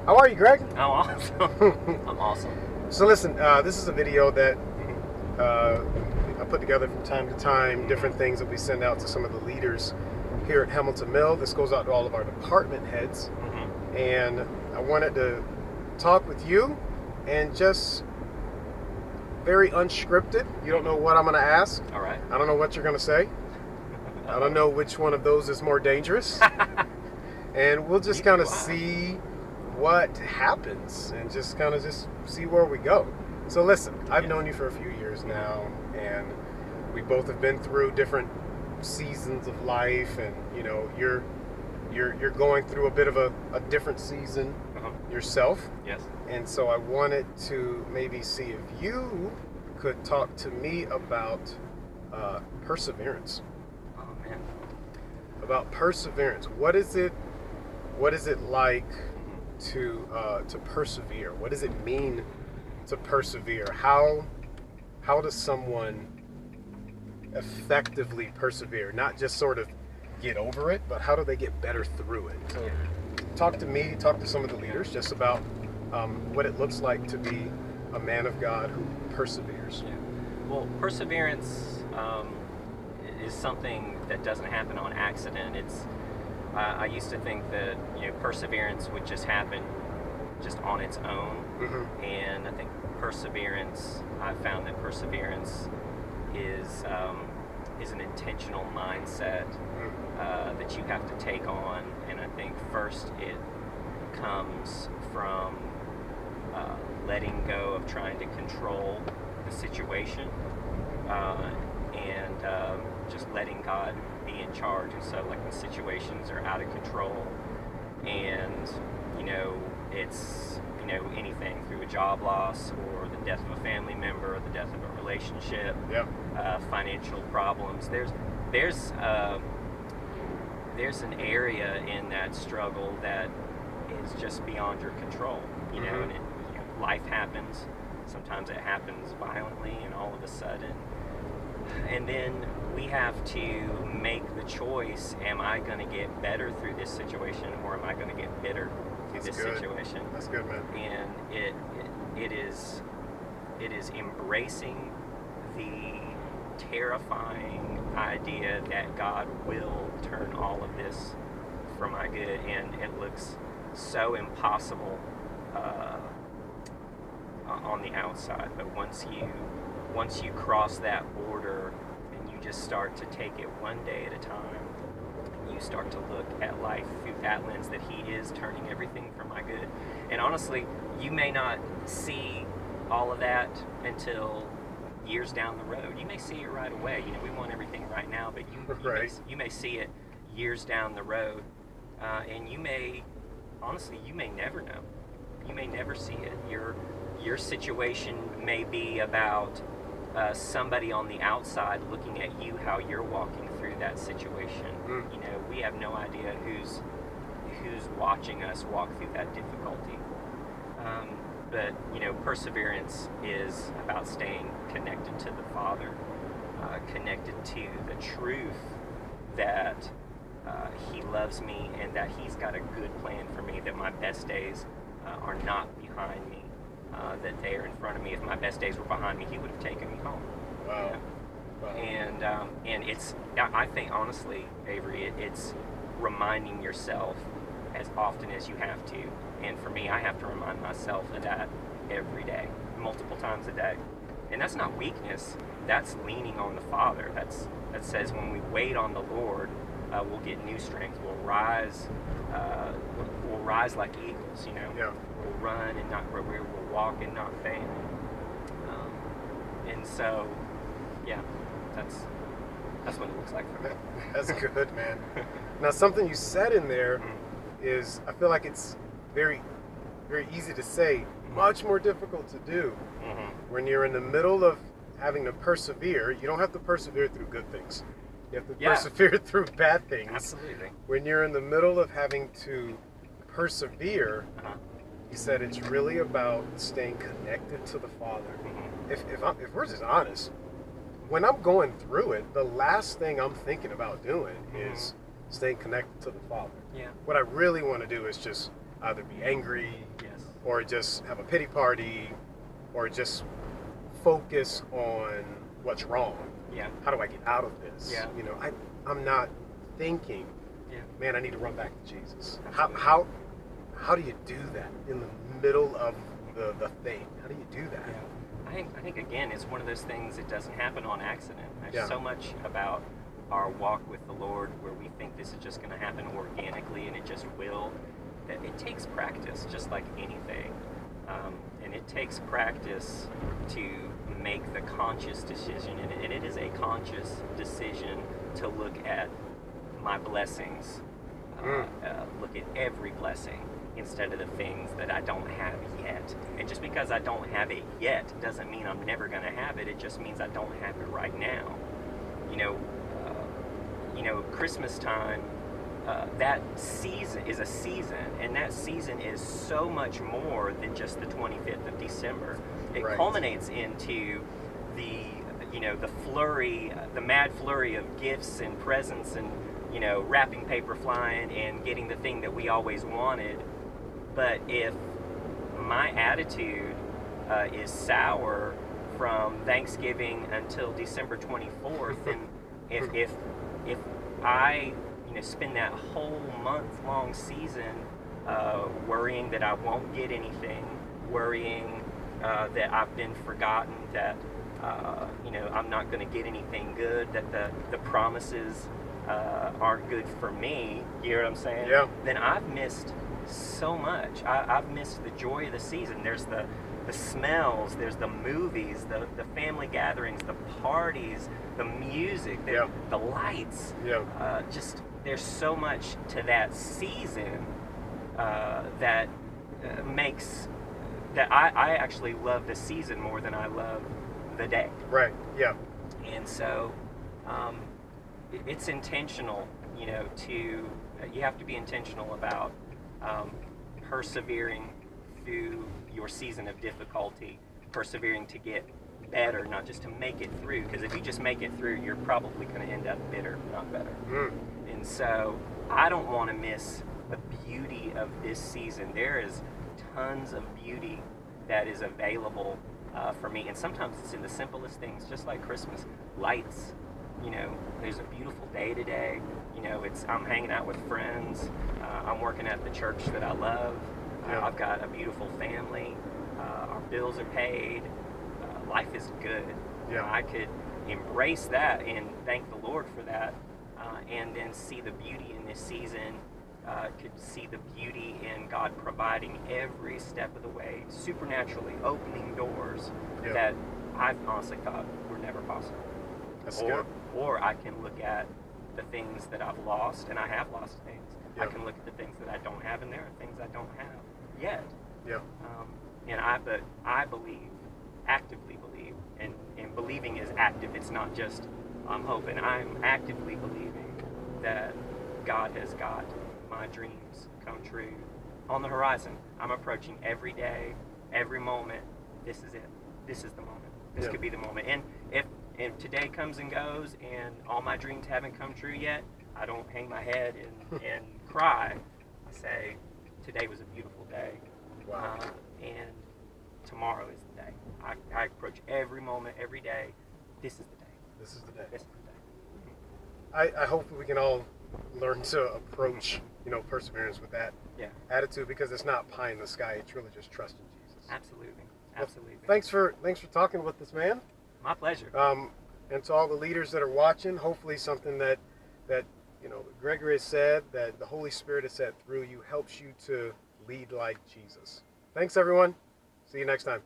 How are you, Greg? I'm awesome. I'm awesome. So listen, this is a video that I put together from time to time, different things that we send out to some of the leaders here at Hamilton Mill. This goes out to all of our department heads. And I wanted to talk with you and just very unscripted. You don't know what I'm going to ask. All right. I don't know what you're going to say. I don't know which one of those is more dangerous. And we'll just kind of see what happens and just see where we go. So listen, I've known you for a few years now, and we both have been through different seasons of life, and you know, you're going through a bit of a different season yourself. Yes. And so I wanted to maybe see if you could talk to me about perseverance. Oh man. About perseverance. What is it like to persevere? What does it mean to persevere? How does someone effectively persevere? Not just sort of get over it, but how do they get better through it? So talk to some of the leaders just about what it looks like to be a man of God who perseveres. Yeah. Well, perseverance is something that doesn't happen on accident. I used to think that perseverance would just happen just on its own, and I think I've found that perseverance is an intentional mindset that you have to take on, and I think first it comes from letting go of trying to control the situation and just letting God be in charge. And so like when situations are out of control and it's anything through a job loss or the death of a family member or the death of a relationship, financial problems, there's an area in that struggle that is just beyond your control, and life happens. Sometimes it happens violently and all of a sudden, and then we have to make the choice: am I going to get better through this situation, or am I going to get bitter through this situation? That's good, man. And it is embracing the terrifying idea that God will turn all of this for my good, and it looks so impossible on the outside, but once you cross that border and you just start to take it one day at a time, you start to look at life through that lens, that He is turning everything for my good. And honestly, you may not see all of that until years down the road. You may see it right away. We want everything right now, but you may see it years down the road, and you may never know. You may never see it. Your situation may be about somebody on the outside looking at you, how you're walking through that situation. We have no idea who's watching us walk through that difficulty. But perseverance is about staying connected to the Father, connected to the truth that He loves me and that He's got a good plan for me, that my best days are not behind me, that they are in front of me. If my best days were behind me, He would have taken me home. Wow. Wow. And I think honestly, Avery, it's reminding yourself as often as you have to. And for me, I have to remind myself of that every day, multiple times a day. And that's not weakness. That's leaning on the Father. That says when we wait on the Lord, we'll get new strength. We'll rise. We'll rise like eagles. We'll run and not grow weary. We'll walk and not faint. And so, that's what it looks like for me. That's good, man. Now, something you said in there is, I feel like it's very, very easy to say, much more difficult to do. When you're in the middle of having to persevere, you don't have to persevere through good things. You have to persevere through bad things. Absolutely. When you're in the middle of having to persevere, you said it's really about staying connected to the Father. If we're just honest, when I'm going through it, the last thing I'm thinking about doing is staying connected to the Father. Yeah. What I really want to do is just either be angry, or just have a pity party, or just focus on what's wrong. Yeah. How do I get out of this? Yeah. You know, I'm not thinking, Yeah. man, I need to run back to Jesus. Absolutely. How do you do that in the middle of the thing? How do you do that? Yeah. I think again, it's one of those things that doesn't happen on accident. There's Yeah. so much about our walk with the Lord where we think this is just going to happen organically, and it just will. That it takes practice, just like anything, and it takes practice to make the conscious decision, and it is a conscious decision to look at my blessings, look at every blessing instead of the things that I don't have yet. And just because I don't have it yet doesn't mean I'm never going to have it. It just means I don't have it right now. Christmas time, that season is a season, and that season is so much more than just the 25th of December. It Right. culminates into the flurry, the mad flurry of gifts and presents and, wrapping paper flying and getting the thing that we always wanted. But if my attitude is sour from Thanksgiving until December 24th, and if I spend that whole month-long season worrying that I won't get anything, worrying that I've been forgotten, that I'm not going to get anything good, that the promises aren't good for me, you know what I'm saying? Yeah. Then I've missed so much. I've missed the joy of the season. There's the smells, there's the movies, the family gatherings, the parties, the music, Yeah. the lights. Yeah. Just there's so much to that season that makes that I actually love the season more than I love the day. Right. Yeah. And so it's intentional, you have to be intentional about persevering through your season of difficulty, persevering to get better, not just to make it through, because if you just make it through, you're probably going to end up bitter, not better. And so I don't want to miss the beauty of this season. There is tons of beauty that is available for me, and sometimes it's in the simplest things, just like Christmas lights. There's a beautiful day today. I'm hanging out with friends. I'm working at the church that I love. Yeah. I've got a beautiful family. Our bills are paid. Life is good. Yeah. I could embrace that and thank the Lord for that, and then see the beauty in this season. Could see the beauty in God providing every step of the way, supernaturally opening doors Yeah. that I honestly thought were never possible. That's or, good. or I can look at the things that I've lost, and I have lost things. Yeah. I can look at the things that I don't have, and there are things I don't have yet. Yeah. And I believe, actively believe, and believing is active. It's not just I'm hoping. I'm actively believing that God has got my dreams come true on the horizon. I'm approaching every day, every moment. This is it. This is the moment. This Yeah. could be the moment. And if today comes and goes and all my dreams haven't come true yet, I don't hang my head and cry. I say, today was a beautiful day. Wow. And tomorrow is the day. I approach every moment, every day. This is the day. This is the day. This is the day. I hope that we can all learn to approach, perseverance with that Yeah, attitude, because it's not pie in the sky. It's really just trusting Jesus. absolutely. Absolutely. Thanks for talking with this man. My pleasure. And to all the leaders that are watching, hopefully something that Greggory has said, that the Holy Spirit has said through you, helps you to lead like Jesus. Thanks, everyone. See you next time.